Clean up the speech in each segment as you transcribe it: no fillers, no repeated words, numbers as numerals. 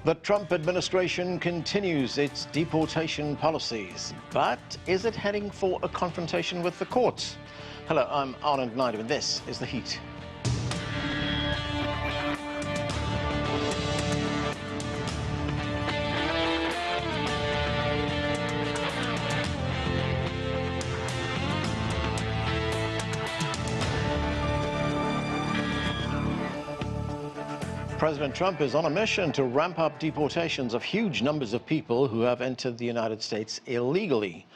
The Trump administration continues its deportation policies, but is it heading for a confrontation with the courts? Hello, I'm Anand Naidu, and this is The Heat. President Trump is on a mission to ramp up deportations of huge numbers of people who have entered the United States illegally.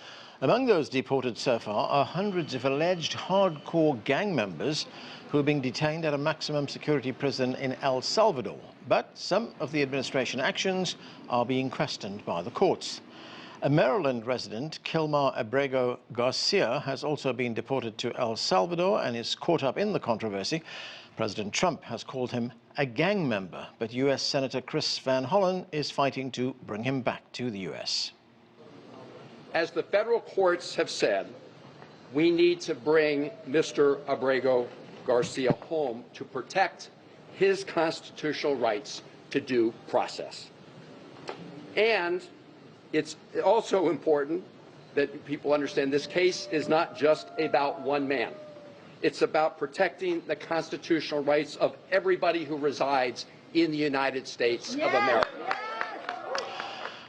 Among those deported so far are hundreds of alleged hardcore gang members who are being detained at a maximum security prison in El Salvador. But some of the administration actions are being questioned by the courts. A Maryland resident, Kilmar Abrego Garcia, has also been deported to El Salvador and is caught up in the controversy. President Trump has called him a gang member, but U.S. Senator Chris Van Hollen is fighting to bring him back to the U.S. As the federal courts have said, we need to bring Mr. Abrego Garcia home to protect his constitutional rights to due process. And it's also important that people understand this case is not just about one man. It's about protecting the constitutional rights of everybody who resides in the United States of America.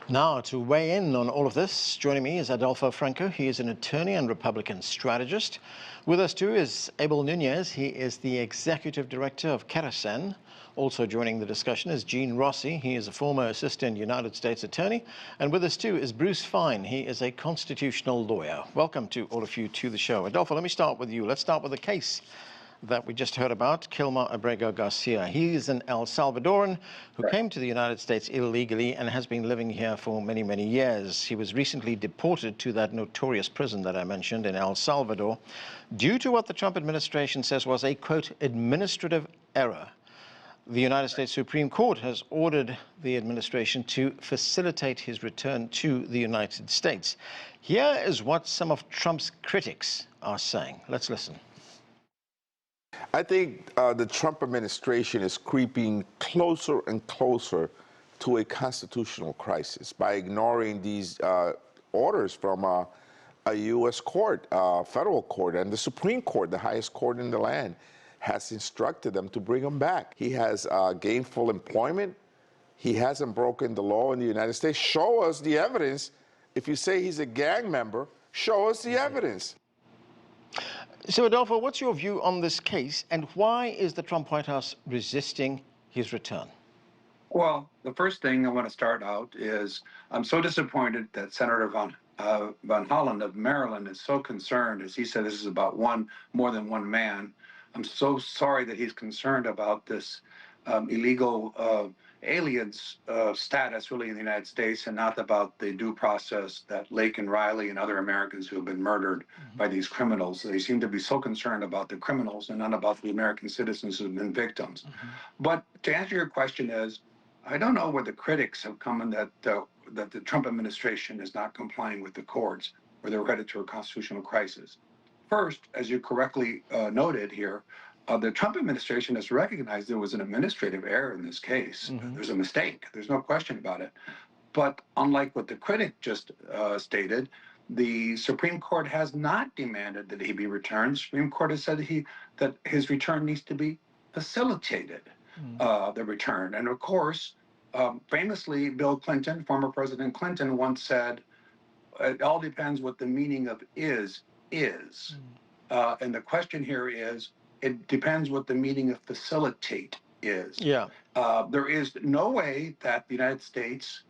Now, to weigh in on all of this, joining me is Adolfo Franco. He is an attorney and Republican strategist. With us, too, is Abel Nunez. He is the executive director of CARECEN. Also joining the discussion is Rossi. He is a former assistant United States attorney. And with us, too, is Fein. He is a constitutional lawyer. Welcome to all of you to the show. Adolfo, let me start with you. Let's start with the case that we just heard about, Kilmar Abrego Garcia. He is an El Salvadoran who came to the United States illegally and has been living here for many, many years. He was recently deported to that notorious prison that I mentioned in El Salvador due to what the Trump administration says was a, quote, administrative error. The United States Supreme Court has ordered the administration to facilitate his return to the United States. Here is what some of Trump's critics are saying. Let's listen. I think the Trump administration is creeping closer and closer to a constitutional crisis by ignoring these orders from a U.S. court, federal court, and the Supreme Court, the highest court in the land, has instructed them to bring him back. He has gainful employment. He hasn't broken the law in the United States. Show us the evidence. If you say he's a gang member, show us the evidence. So, Adolfo, what's your view on this case, and why is the Trump White House resisting his return? Well, the first thing I want to start out is I'm so disappointed that Senator Van Hollen of Maryland is so concerned, as he said, this is about more than one man. I'm so sorry that he's concerned about this illegal aliens status really in the United States, and not about the due process that Lake and Riley and other Americans who have been murdered by these criminals. They seem to be so concerned about the criminals and not about the American citizens who have been victims. But to answer your question is, I don't know where the critics have come in that the Trump administration is not complying with the courts, or they're headed to a constitutional crisis. First, as you correctly noted here, the Trump administration has recognized there was an administrative error in this case. There's a mistake. There's no question about it. But unlike what the critic just stated, the Supreme Court has not demanded that he be returned. The Supreme Court has said that his return needs to be facilitated, the return. And of course, famously, Bill Clinton, former President Clinton, once said, it all depends what the meaning of is. And the question here is, it depends what the meaning of facilitate is. Yeah. There is no way that the United States,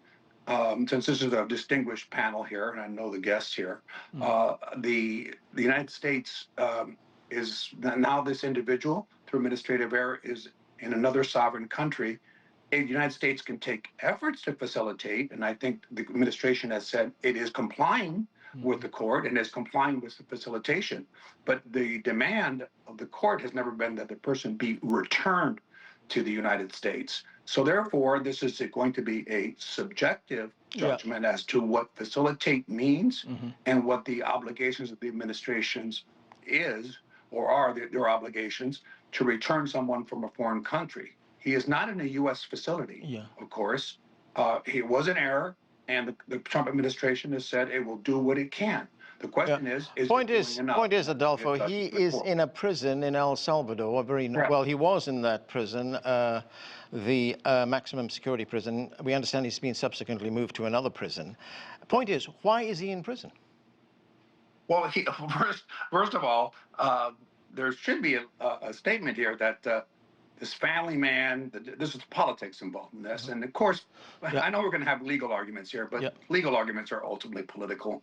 since this is a distinguished panel here, and I know the guests here, the United States is now this individual, through administrative error, is in another sovereign country. The United States can take efforts to facilitate, and I think the administration has said it is complying with the court and is complying with the facilitation. But the demand of the court has never been that the person be returned to the United States. So therefore, this is going to be a subjective judgment as to what facilitate means and what the obligations of the administrations is, or are their obligations to return someone from a foreign country. He is not in a U.S. facility, of course. It was an error, and the Trump administration has said it will do what it can. The question is it doing enough? Point is, Adolfo, It he touches the is core. in a prison in El Salvador. Well, he was in that prison, the maximum security prison. We understand he's been subsequently moved to another prison. Point is, why is he in prison? Well, first of all, there should be a statement here that this family man, this is politics involved in this. And of course, I know we're going to have legal arguments here, but legal arguments are ultimately political.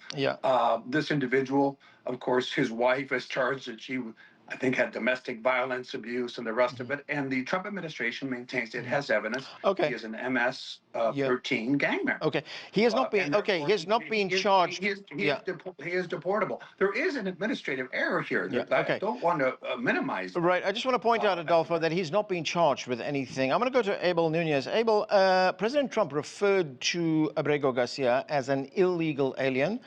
This individual, of course, his wife is charged that she, I think, had domestic violence, abuse, and the rest of it. And the Trump administration maintains it has evidence. He is an MS-13 gang member. Okay, he has not been. Okay, he has not been charged. He is deportable. There is an administrative error here. I don't want to minimize. Right. I just want to point out, Adolfo, that he's not been charged with anything. I'm going to go to Abel Nunez. Abel, President Trump referred to Abrego Garcia as an illegal alien,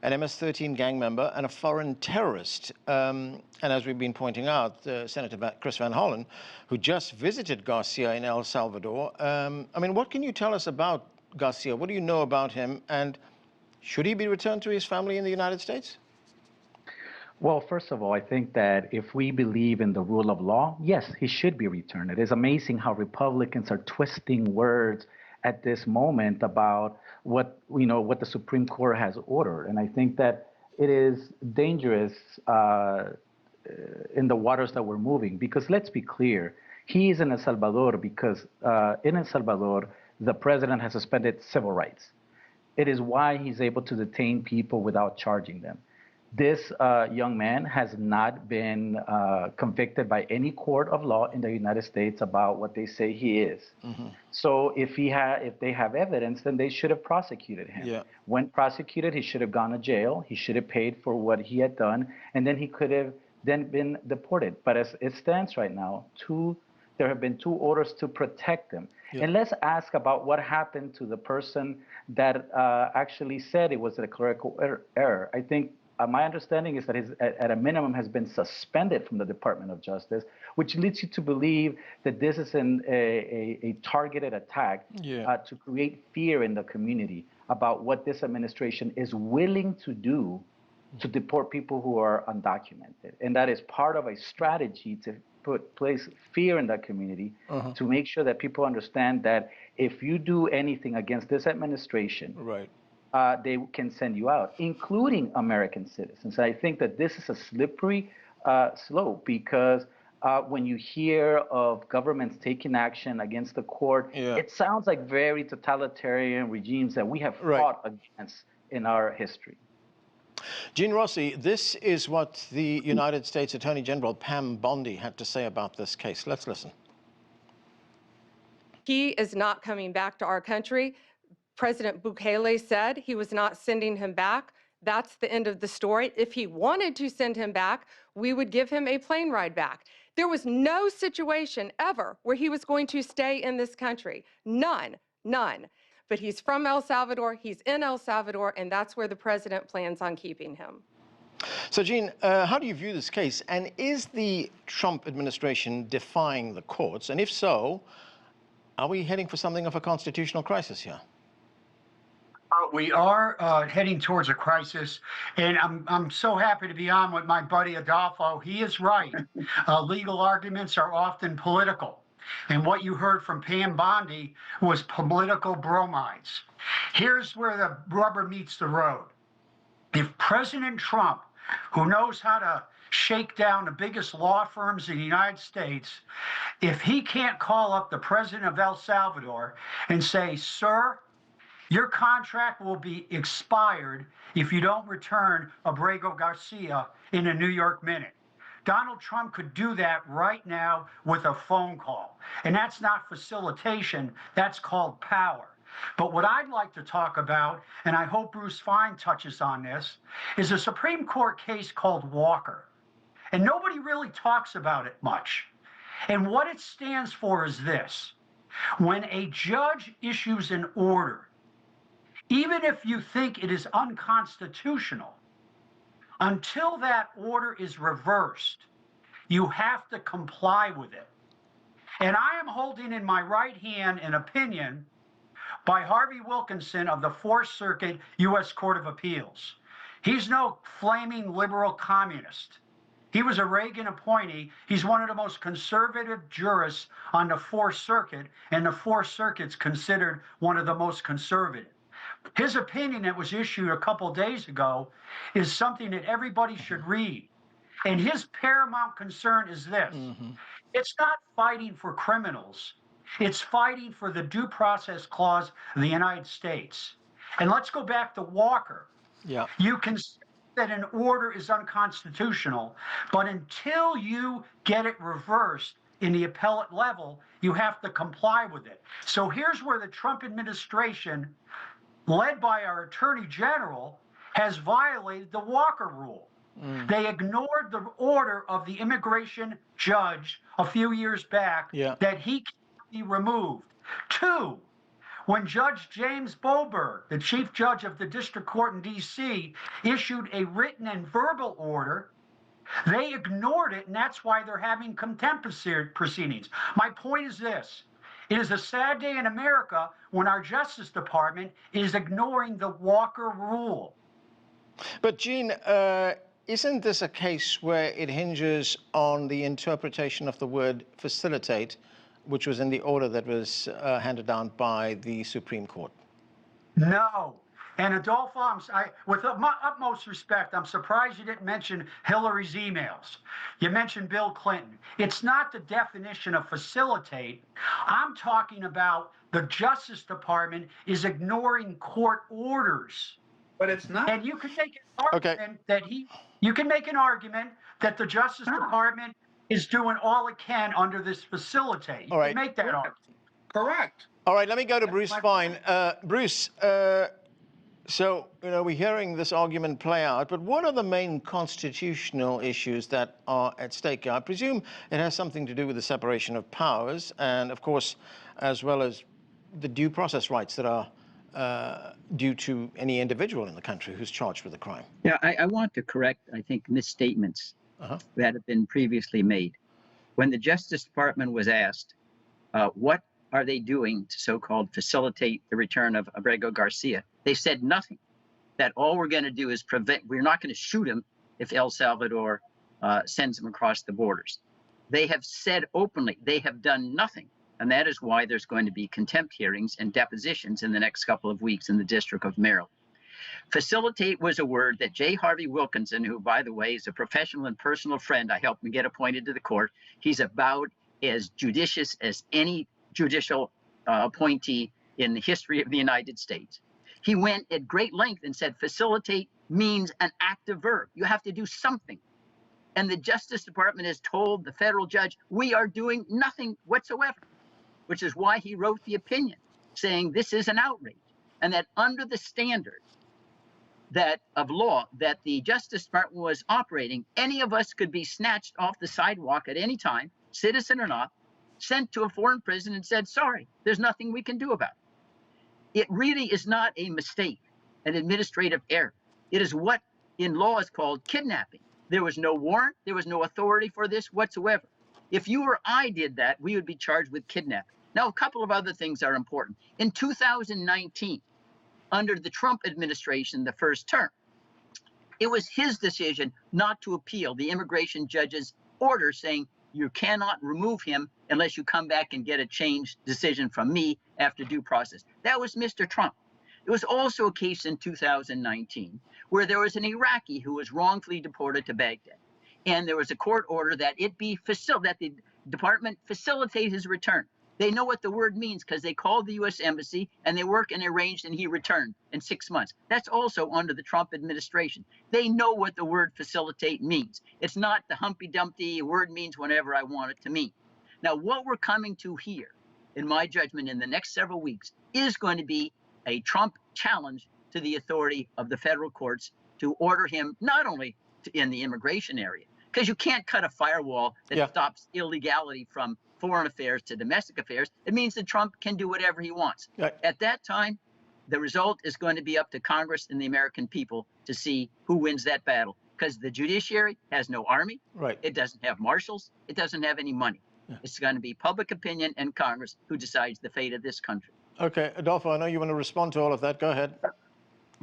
an MS-13 gang member, and a foreign terrorist. And as we've been pointing out, Senator Chris Van Hollen, who just visited Garcia in El Salvador. I mean, what can you tell us about Garcia? What do you know about him? And should he be returned to his family in the United States? Well, first of all, I think that if we believe in the rule of law, yes, he should be returned. It is amazing how Republicans are twisting words at this moment about what the Supreme Court has ordered, and I think that it is dangerous in the waters that we're moving. Because let's be clear, he is in El Salvador because in El Salvador the president has suspended civil rights. It is why he's able to detain people without charging them. This young man has not been convicted by any court of law in the United States about what they say he is. So if they have evidence, then they should have prosecuted him. When prosecuted, he should have gone to jail. He should have paid for what he had done, and then he could have then been deported. But as it stands right now, there have been 2 orders to protect him. And let's ask about what happened to the person that actually said it was a clerical error. I think my understanding is that at a minimum, has been suspended from the Department of Justice, which leads you to believe that this is a targeted attack to create fear in the community about what this administration is willing to do to deport people who are undocumented. And that is part of a strategy to place fear in that community to make sure that people understand that if you do anything against this administration, they can send you out, including American citizens. I think that this is a slippery slope because when you hear of governments taking action against the court, it sounds like very totalitarian regimes that we have fought against in our history. Jean Rossi, this is what the United States Attorney General Pam Bondi had to say about this case. Let's listen. He is not coming back to our country. President Bukele said he was not sending him back. That's the end of the story. If he wanted to send him back, we would give him a plane ride back. There was no situation ever where he was going to stay in this country. None. But he's from El Salvador, he's in El Salvador, and that's where the president plans on keeping him. So, Jean, how do you view this case? And is the Trump administration defying the courts? And if so, are we heading for something of a constitutional crisis here? We are heading towards a crisis, and I'm so happy to be on with my buddy Adolfo. He is right. Legal arguments are often political. And what you heard from Pam Bondi was political bromides. Here's where the rubber meets the road. If President Trump, who knows how to shake down the biggest law firms in the United States, if he can't call up the president of El Salvador and say, sir, your contract will be expired if you don't return Abrego Garcia in a New York minute. Donald Trump could do that right now with a phone call. And that's not facilitation, that's called power. But what I'd like to talk about, and I hope Bruce Fein touches on this, is a Supreme Court case called Walker. And nobody really talks about it much. And what it stands for is this. When a judge issues an order, even if you think it is unconstitutional, until that order is reversed, you have to comply with it. And I am holding in my right hand an opinion by Harvey Wilkinson of the Fourth Circuit U.S. Court of Appeals. He's no flaming liberal communist. He was a Reagan appointee. He's one of the most conservative jurists on the Fourth Circuit, and the Fourth Circuit's considered one of the most conservative. His opinion that was issued a couple days ago is something that everybody should read. And his paramount concern is this. It's not fighting for criminals. It's fighting for the due process clause of the United States. And let's go back to Walker. Yeah. You can say that an order is unconstitutional, but until you get it reversed in the appellate level, you have to comply with it. So here's where the Trump administration, led by our Attorney General, has violated the Walker rule. They ignored the order of the immigration judge a few years back that he can be removed. 2, when Judge James Boberg, the chief judge of the district court in D.C., issued a written and verbal order, they ignored it, and that's why they're having contempt proceedings. My point is this. It is a sad day in America when our Justice Department is ignoring the Walker rule. But, Gene, isn't this a case where it hinges on the interpretation of the word facilitate, which was in the order that was handed down by the Supreme Court? No. And Adolfo, with my utmost respect, I'm surprised you didn't mention Hillary's emails. You mentioned Bill Clinton. It's not the definition of facilitate. I'm talking about the Justice Department is ignoring court orders. But it's not. And you can make an argument that the Justice Department is doing all it can under this facilitate. You can make that argument. Correct. All right, let me go to Bruce Fein. Bruce, so, we're hearing this argument play out, but what are the main constitutional issues that are at stake? I presume it has something to do with the separation of powers and, of course, as well as the due process rights that are due to any individual in the country who's charged with a crime. Yeah, I want to correct, I think, misstatements that have been previously made. When the Justice Department was asked, what are they doing to so-called facilitate the return of Abrego Garcia, they said nothing. That all we're going to do is prevent, we're not going to shoot him if El Salvador sends him across the borders. They have said openly they have done nothing. And that is why there's going to be contempt hearings and depositions in the next couple of weeks in the District of Maryland. Facilitate was a word that J. Harvey Wilkinson, who, by the way, is a professional and personal friend, I helped him get appointed to the court. He's about as judicious as any judicial appointee in the history of the United States. He went at great length and said facilitate means an active verb. You have to do something. And the Justice Department has told the federal judge, we are doing nothing whatsoever, which is why he wrote the opinion saying this is an outrage, and that under the standard that of law that the Justice Department was operating, any of us could be snatched off the sidewalk at any time, citizen or not, sent to a foreign prison and said, sorry, there's nothing we can do about it. It really is not a mistake, an administrative error. It is what in law is called kidnapping. There was no warrant, there was no authority for this whatsoever. If you or I did that, we would be charged with kidnapping. Now, a couple of other things are important. In 2019, under the Trump administration, the first term, it was his decision not to appeal the immigration judge's order saying you cannot remove him unless you come back and get a changed decision from me after due process. That was Mr. Trump. It was also a case in 2019 where there was an Iraqi who was wrongfully deported to Baghdad. And there was a court order that it be that the department facilitate his return. They know what the word means because they called the U.S. Embassy and they worked and arranged and he returned in 6 months. That's also under the Trump administration. They know what the word facilitate means. It's not the Humpty Dumpty word means whenever I want it to mean. Now, what we're coming to here, in my judgment, in the next several weeks, is going to be a Trump challenge to the authority of the federal courts to order him not only in the immigration area, because you can't cut a firewall that stops illegality from foreign affairs to domestic affairs. It means that Trump can do whatever he wants. At that time, the result is going to be up to Congress and the American people to see who wins that battle, because the judiciary has no army. It doesn't have marshals. It doesn't have any money. It's going to be public opinion and Congress who decides the fate of this country. Okay, Adolfo, I know you want to respond to all of that. Go ahead.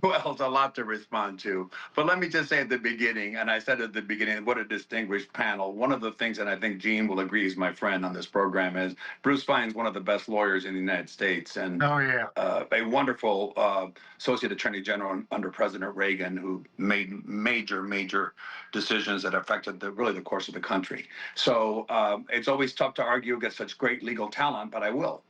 Well, it's a lot to respond to. But let me just say at the beginning, and I said at the beginning, what a distinguished panel. One of the things that I think Gene will agree is my friend on this program is Bruce Fein's one of the best lawyers in the United States, and Oh, yeah. a wonderful associate attorney general under President Reagan, who made major decisions that affected really the course of the country. So it's always tough to argue against such great legal talent, but I will.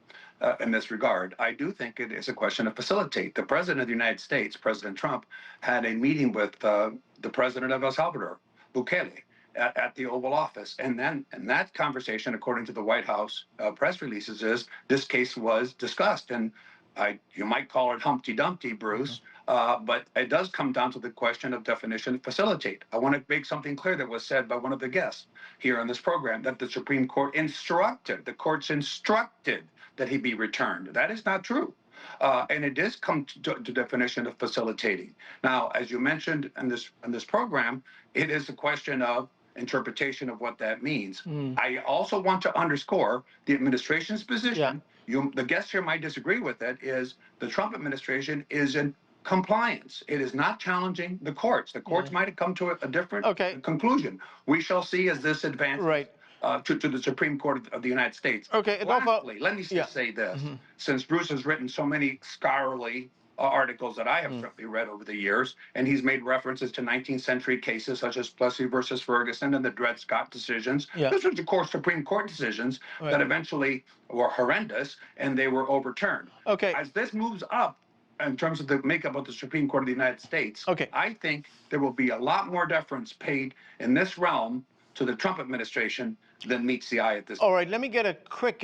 In this regard, I do think it is a question of facilitate. The President of the United States, President Trump, had a meeting with the President of El Salvador, Bukele, at the Oval Office. And then in that conversation, according to the White House press releases, is this case was discussed. And you might call it Humpty Dumpty, Bruce, but it does come down to the question of definition of facilitate. I want to make something clear that was said by one of the guests here on this program, that the Supreme Court instructed, the courts instructed that he be returned. That is not true. And it does come to definition of facilitating. Now, as you mentioned in this program, it is a question of interpretation of what that means. I also want to underscore the administration's position. The guests here might disagree with it, is the Trump administration is in compliance. It is not challenging the courts. The courts might have come to a different conclusion. We shall see as this advances to the Supreme Court of the United States. Okay, Adolfo. Lastly, let me just say this. Since Bruce has written so many scholarly articles that I have certainly read over the years, and he's made references to 19th century cases such as Plessy versus Ferguson and the Dred Scott decisions. This was, of course, Supreme Court decisions that eventually were horrendous, and they were overturned. Okay. As this moves up, in terms of the makeup of the Supreme Court of the United States, I think there will be a lot more deference paid in this realm to the Trump administration than meets the eye at this point. All right, let me get a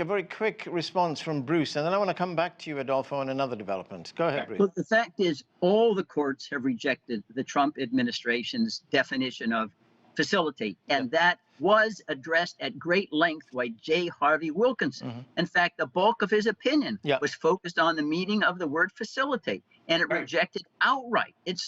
very quick response from Bruce, and then I want to come back to you, Adolfo, on another development. Go ahead, Bruce. Look, the fact is, all the courts have rejected the Trump administration's definition of facilitate, and that was addressed at great length by J. Harvey Wilkinson. In fact, the bulk of his opinion was focused on the meaning of the word facilitate, and it rejected outright. It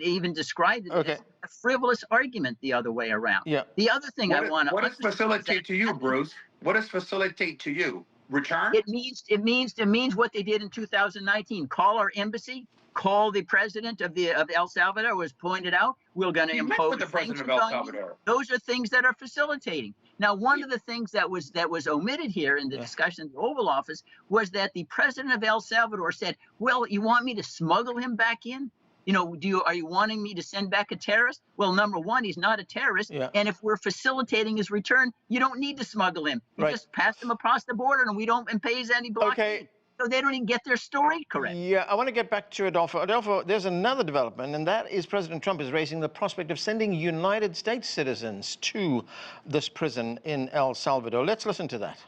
even described it as a frivolous argument the other way around. The other thing what does facilitate to you, Bruce? What does facilitate to you? Return? It means what they did in 2019. Call our embassy. Call the president of El Salvador, was pointed out. We're going to impose the president of El Salvador. Those are things that are facilitating. Now, one of the things that was omitted here in the discussion in the Oval Office was that the president of El Salvador said, "Well, you want me to smuggle him back in? You know, are you wanting me to send back a terrorist?" Well, number one, he's not a terrorist. And if we're facilitating his return, you don't need to smuggle him. You just pass him across the border, and we don't impose any blockade. So they don't even get their story correct. Yeah, I want to get back to Adolfo. Adolfo, there's another development, and that is President Trump is raising the prospect of sending United States citizens to this prison in El Salvador. Let's listen to that.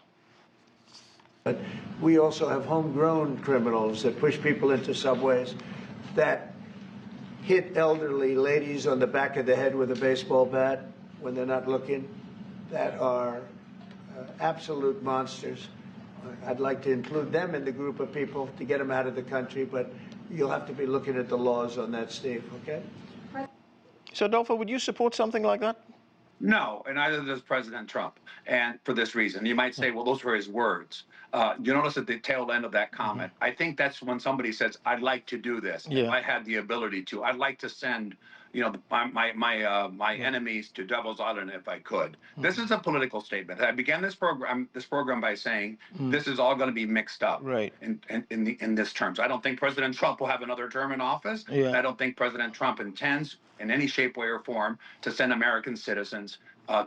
But we also have homegrown criminals that push people into subways, that hit elderly ladies on the back of the head with a baseball bat when they're not looking, that are absolute monsters. I'd like to include them in the group of people to get them out of the country, but you'll have to be looking at the laws on that, Steve, okay? So, Adolfo, would you support something like that? No, and neither does President Trump. And for this reason, you might say, well, those were his words. You notice at the tail end of that comment, I think that's when somebody says, I'd like to do this. If I had the ability to. I'd like to send, my enemies to Devil's Island if I could. This is a political statement. I began this program by saying this is all going to be mixed up in this terms. I don't think President Trump will have another term in office. I don't think President Trump intends in any shape, way, or form to send American citizens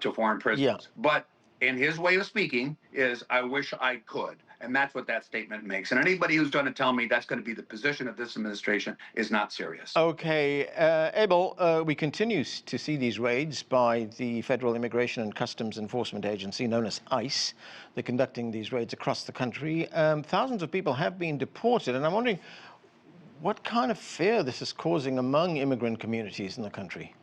to foreign prisons. But in his way of speaking is, I wish I could. And that's what that statement makes. And anybody who's going to tell me that's going to be the position of this administration is not serious. Okay. Abel, we continue to see these raids by the Federal Immigration and Customs Enforcement Agency, known as ICE. They're conducting these raids across the country. Thousands of people have been deported. And I'm wondering what kind of fear this is causing among immigrant communities in the country.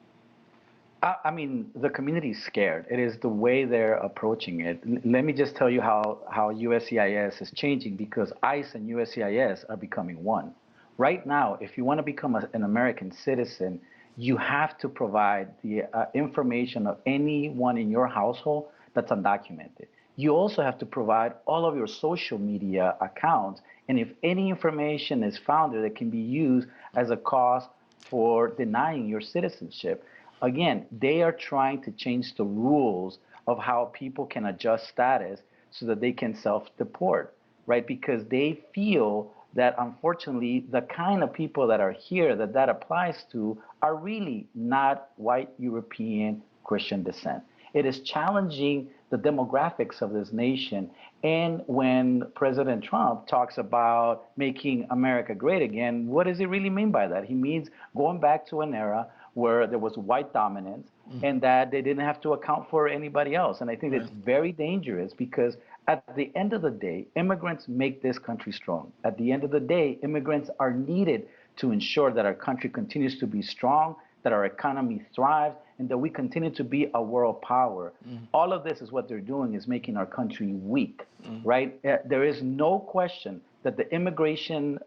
I mean, the community is scared. It is the way they're approaching it. Let me just tell you how USCIS is changing, because ICE and USCIS are becoming one. Right now, if you want to become an American citizen, you have to provide the information of anyone in your household that's undocumented. You also have to provide all of your social media accounts And if any information is found there that can be used as a cause for denying your citizenship, again, they are trying to change the rules of how people can adjust status so that they can self-deport, right? Because they feel that unfortunately the kind of people that are here that applies to are really not white European Christian descent. It is challenging the demographics of this nation. And when President Trump talks about making America great again, what does he really mean by that? He means going back to an era where there was white dominance and that they didn't have to account for anybody else. And I think it's very dangerous because at the end of the day, immigrants make this country strong. At the end of the day, immigrants are needed to ensure that our country continues to be strong, that our economy thrives, and that we continue to be a world power. All of this is what they're doing, is making our country weak, right? There is no question that the immigration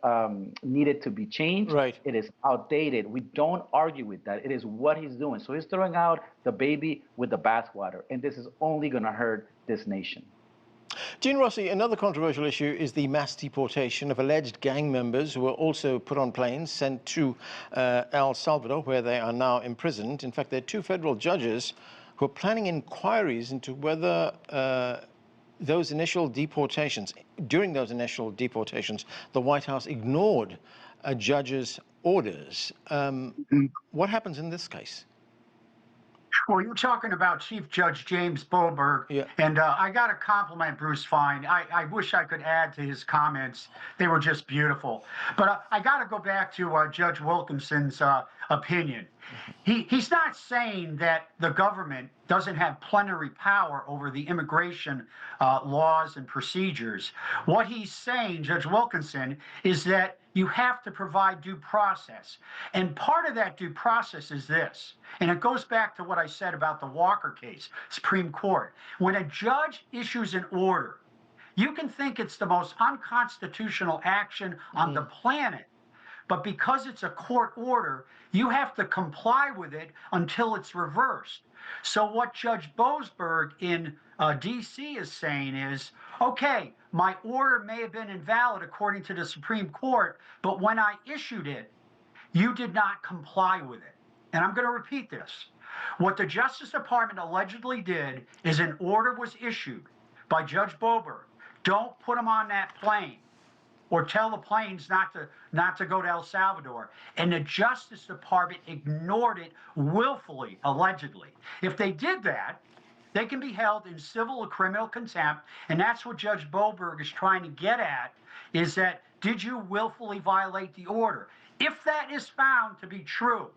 needed to be changed. Right. It is outdated. We don't argue with that. It is what he's doing. So he's throwing out the baby with the bathwater, and this is only going to hurt this nation. Gene Rossi, another controversial issue is the mass deportation of alleged gang members who were also put on planes sent to El Salvador, where they are now imprisoned. In fact, there are two federal judges who are planning inquiries into whether during those initial deportations, the White House ignored a judge's orders. What happens in this case? Well, you're talking about Chief Judge James Boberg, and I got to compliment Bruce Fein. I wish I could add to his comments. They were just beautiful. But I got to go back to Judge Wilkinson's opinion. He's not saying that the government doesn't have plenary power over the immigration laws and procedures. What he's saying, Judge Wilkinson, is that you have to provide due process. And part of that due process is this, and it goes back to what I said about the Walker case, Supreme Court. When a judge issues an order, you can think it's the most unconstitutional action on the planet, but because it's a court order, you have to comply with it until it's reversed. So what Judge Boasberg in D.C. is saying is, okay, my order may have been invalid according to the Supreme Court, but when I issued it, you did not comply with it. And I'm going to repeat this. What the Justice Department allegedly did is an order was issued by Judge Boasberg. Don't put them on that plane, or tell the planes not to go to El Salvador. And the Justice Department ignored it willfully, allegedly. If they did that, they can be held in civil or criminal contempt, and that's what Judge Boasberg is trying to get at, is that did you willfully violate the order? If that is found to be true,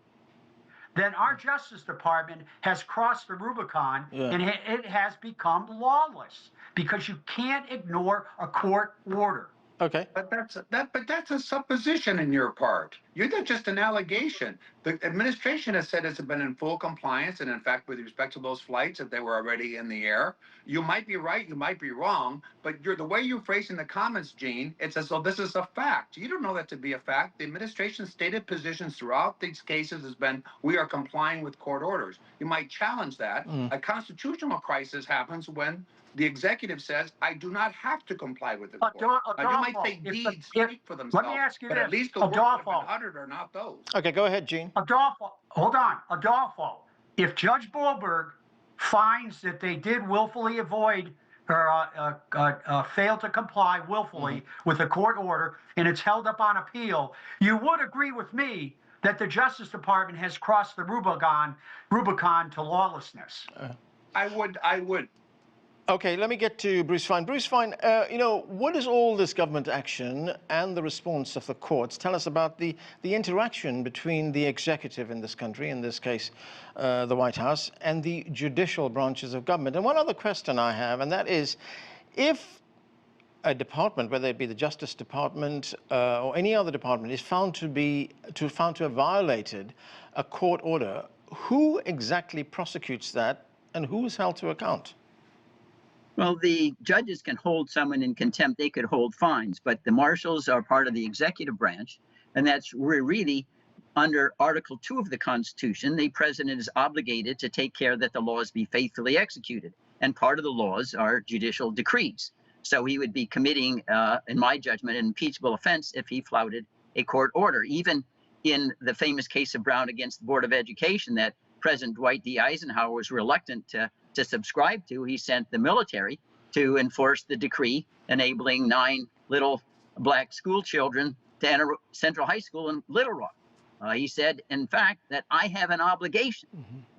then our Justice Department has crossed the Rubicon, and it has become lawless, because you can't ignore a court order. Okay. But that's a supposition in your part. That's just an allegation. The administration has said it's been in full compliance, and in fact, with respect to those flights, that they were already in the air. You might be right, you might be wrong, but the way you're phrasing the comments, Gene, it's as though this is a fact. You don't know that to be a fact. The administration's stated positions throughout these cases has been, we are complying with court orders. You might challenge that. A constitutional crisis happens when the executive says, I do not have to comply with the court. Now, you might say deeds speak for themselves, let me ask you but this, at least the words that have Adolfo. been uttered are not those. Okay, go ahead, Gene. Adolfo, hold on. Adolfo, if Judge Boasberg finds that they did willfully avoid or fail to comply willfully with a court order, and it's held up on appeal, you would agree with me that the Justice Department has crossed the Rubicon to lawlessness. I would. Okay, let me get to Bruce Fein. Bruce Fein, what does all this government action and the response of the courts tell us about the interaction between the executive in this country, in this case, the White House, and the judicial branches of government? And one other question I have, and that is, if a department, whether it be the Justice Department or any other department, is found to have violated a court order, who exactly prosecutes that, and who is held to account? Well, the judges can hold someone in contempt. They could hold fines, but the marshals are part of the executive branch, and that's where really under Article 2 of the Constitution, the president is obligated to take care that the laws be faithfully executed. And part of the laws are judicial decrees. So he would be committing, in my judgment, an impeachable offense if he flouted a court order. Even in the famous case of Brown against the Board of Education that President Dwight D. Eisenhower was reluctant to subscribe to, he sent the military to enforce the decree enabling 9 little black school children to enter Central High School in Little Rock. He said, in fact, that I have an obligation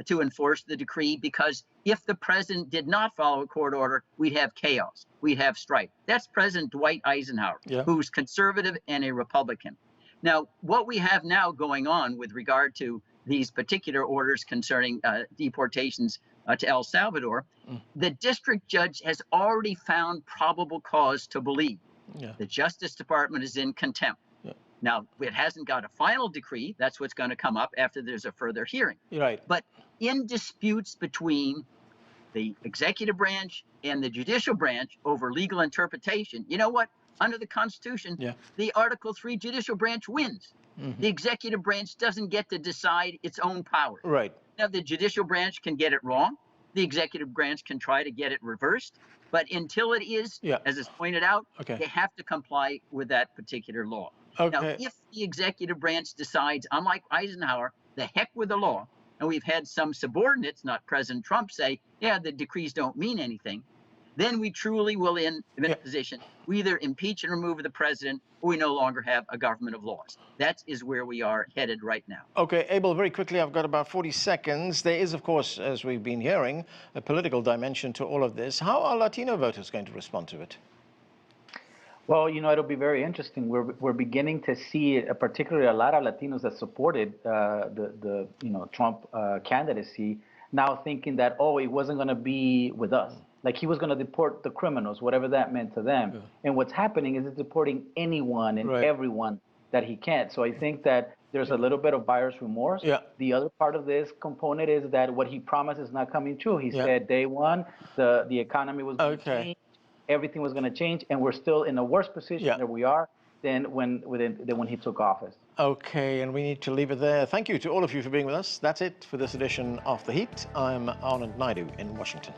to enforce the decree because if the president did not follow a court order, we'd have chaos, we'd have strife. That's President Dwight Eisenhower, who's conservative and a Republican. Now, what we have now going on with regard to these particular orders concerning deportations to El Salvador, the district judge has already found probable cause to believe the Justice Department is in contempt. Now, it hasn't got a final decree. That's what's going to come up after there's a further hearing. But in disputes between the executive branch and the judicial branch over legal interpretation, you know what? Under the Constitution, the Article 3 judicial branch wins. The executive branch doesn't get to decide its own power. Now, the judicial branch can get it wrong. The executive branch can try to get it reversed. But until it is, as is pointed out, they have to comply with that particular law. Now, if the executive branch decides, unlike Eisenhower, the heck with the law, and we've had some subordinates, not President Trump, say, yeah, the decrees don't mean anything, then we truly will be in a position, we either impeach and remove the president, or we no longer have a government of laws. That is where we are headed right now. Okay, Abel, very quickly, I've got about 40 seconds. There is, of course, as we've been hearing, a political dimension to all of this. How are Latino voters going to respond to it? Well, you know, it'll be very interesting. We're beginning to see, particularly a lot of Latinos that supported the Trump candidacy, now thinking that, oh, it wasn't going to be with us. Like he was going to deport the criminals, whatever that meant to them. And what's happening is it's deporting anyone and everyone that he can. So I think that there's a little bit of buyer's remorse. The other part of this component is that what he promised is not coming true. He said day one, the economy was going to change. Everything was going to change, and we're still in a worse position than we are than when he took office. Okay, and we need to leave it there. Thank you to all of you for being with us. That's it for this edition of The Heat. I'm Anand Naidu in Washington.